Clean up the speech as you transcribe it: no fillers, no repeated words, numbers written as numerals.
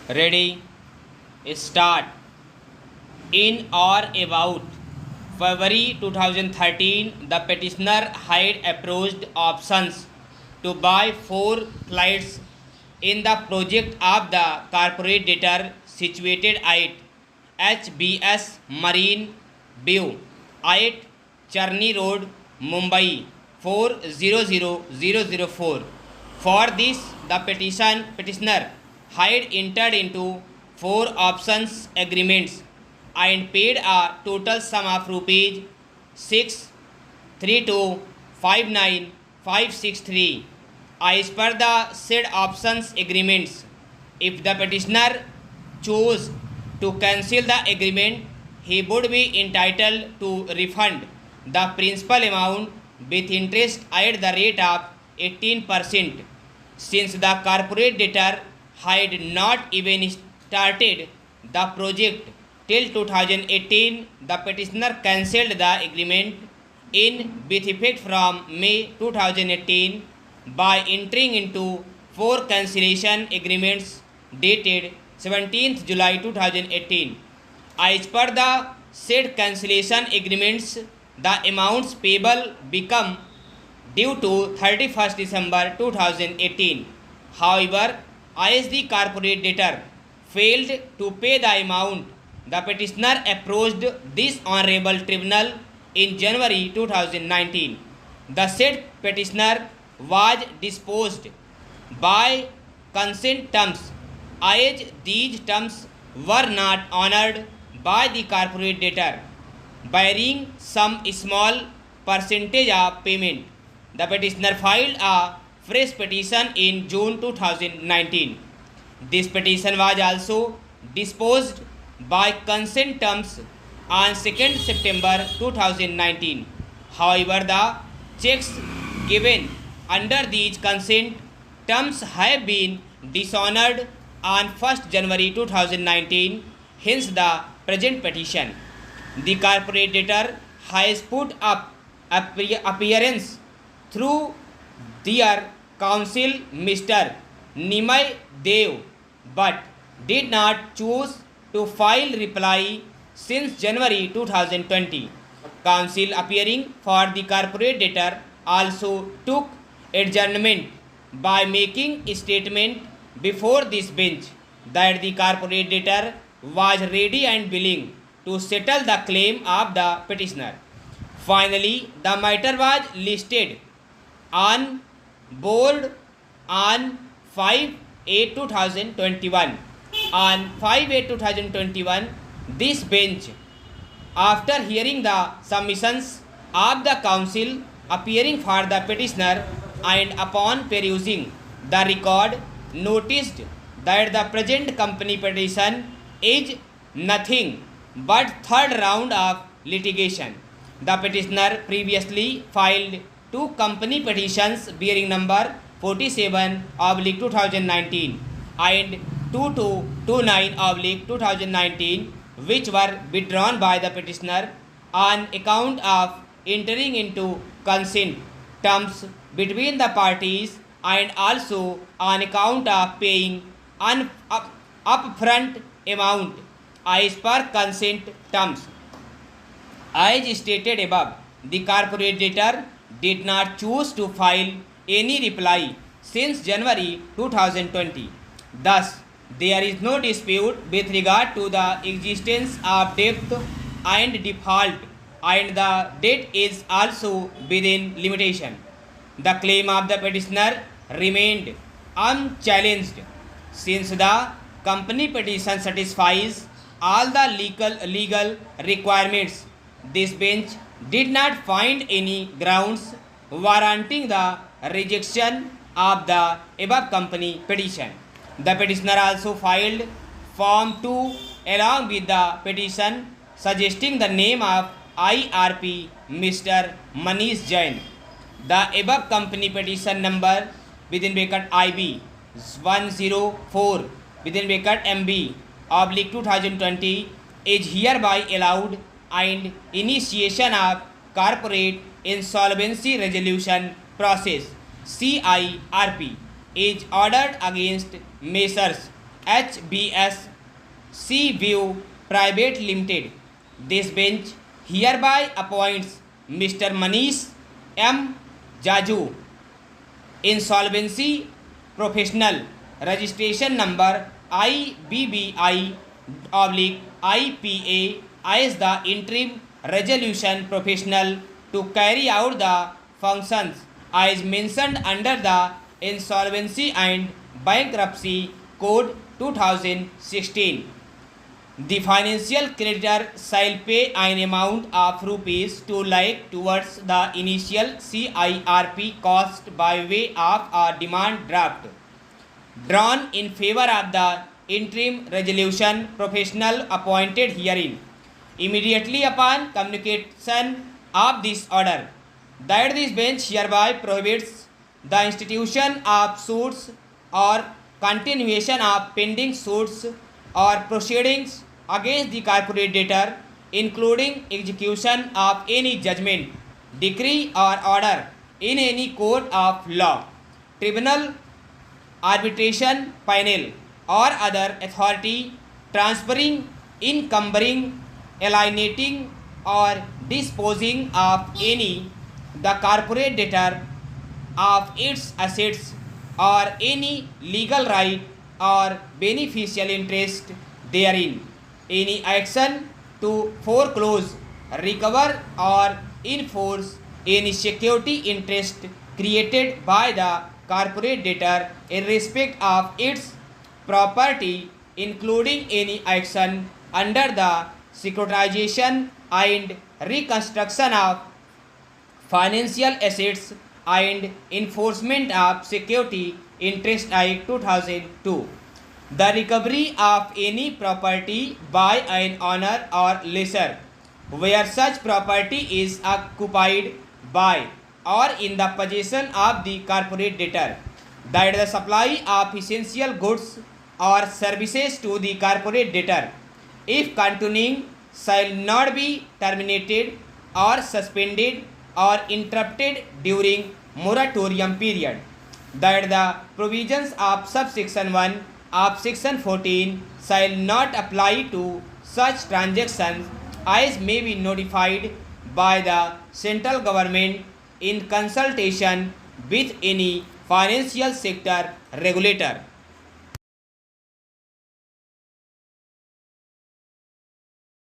Ready? Start. In or about February 2013, the petitioner had approached options to buy 4 flats in the project of the corporate debtor situated at HBS Marine View at Charni Road, Mumbai 400004. For this, the petitioner had entered into 4 options agreements and paid a total sum of rupees 632,59,563 as per the said options agreements. If the petitioner chose to cancel the agreement, he would be entitled to refund the principal amount with interest at the rate of 18%. Since the corporate debtor had not even started the project till 2018, the petitioner cancelled the agreement with effect from May 2018 by entering into 4 cancellation agreements dated 17th July 2018. As per the said cancellation agreements, the amounts payable become due to 31st December 2018. However, as the corporate debtor failed to pay the amount, the petitioner approached this honorable tribunal in January 2019. The said petitioner was disposed by consent terms, as these terms were not honoured by the corporate debtor, bearing some small percentage of payment. The petitioner filed a fresh petition in June 2019. This petition was also disposed by consent terms on 2nd September 2019. However, the checks given under these consent terms have been dishonoured on 1st January 2019, hence the present petition. The corporate debtor has put up appearance through their counsel Mr. Nimai Dev, but did not choose to file reply since January 2020. Counsel appearing for the corporate debtor also took adjournment by making a statement before this bench that the corporate debtor was ready and willing to settle the claim of the petitioner. Finally, the matter was listed on board on 5/8/2021. On 5/8/2021, this bench, after hearing the submissions of the counsel appearing for the petitioner and upon perusing the record, noticed that the present company petition is nothing but third round of litigation. The petitioner previously filed 2 company petitions bearing number 47/2019 and 2229/2019, which were withdrawn by the petitioner on account of entering into consent terms between the parties and also on account of paying an upfront amount as per consent terms. As stated above, the corporate debtor did not choose to file any reply since January 2020. Thus, there is no dispute with regard to the existence of debt and default, and the debt is also within limitation. The claim of the petitioner remained unchallenged since the company petition satisfies all the legal requirements. This bench did not find any grounds warranting the rejection of the above company petition. The petitioner also filed Form 2 along with the petition suggesting the name of IRP Mr. Manish Jain. The above company petition number (IB 104 MB /2020) is hereby allowed, and initiation of corporate insolvency resolution process (CIRP) is ordered against Messrs. HBS Seaview Private Limited. This bench hereby appoints Mr. Manish M. Jaju, insolvency professional, registration number IBBI/IPA, as the interim resolution professional to carry out the functions as mentioned under the Insolvency and Bankruptcy Code 2016. The financial creditor shall pay an amount of rupees 2 lakh towards the initial CIRP cost by way of a demand draft drawn in favor of the interim resolution professional appointed herein. Immediately upon communication of this order, that this bench hereby prohibits the institution of suits or continuation of pending suits or proceedings against the corporate debtor, including execution of any judgment, decree or order in any court of law, tribunal, arbitration panel or other authority transferring, encumbering, alienating or disposing of any the corporate debtor of its assets or any legal right or beneficial interest therein. Any action to foreclose, recover or enforce any security interest created by the corporate debtor in respect of its property, including any action under the securitization and reconstruction of financial assets and enforcement of security interest Act 2002. The recovery of any property by an owner or lessor where such property is occupied by or in the possession of the corporate debtor, that the supply of essential goods or services to the corporate debtor, if continuing, shall not be terminated or suspended or interrupted during moratorium period, that the provisions of subsection 1 of section 14 shall not apply to such transactions as may be notified by the central government in consultation with any financial sector regulator.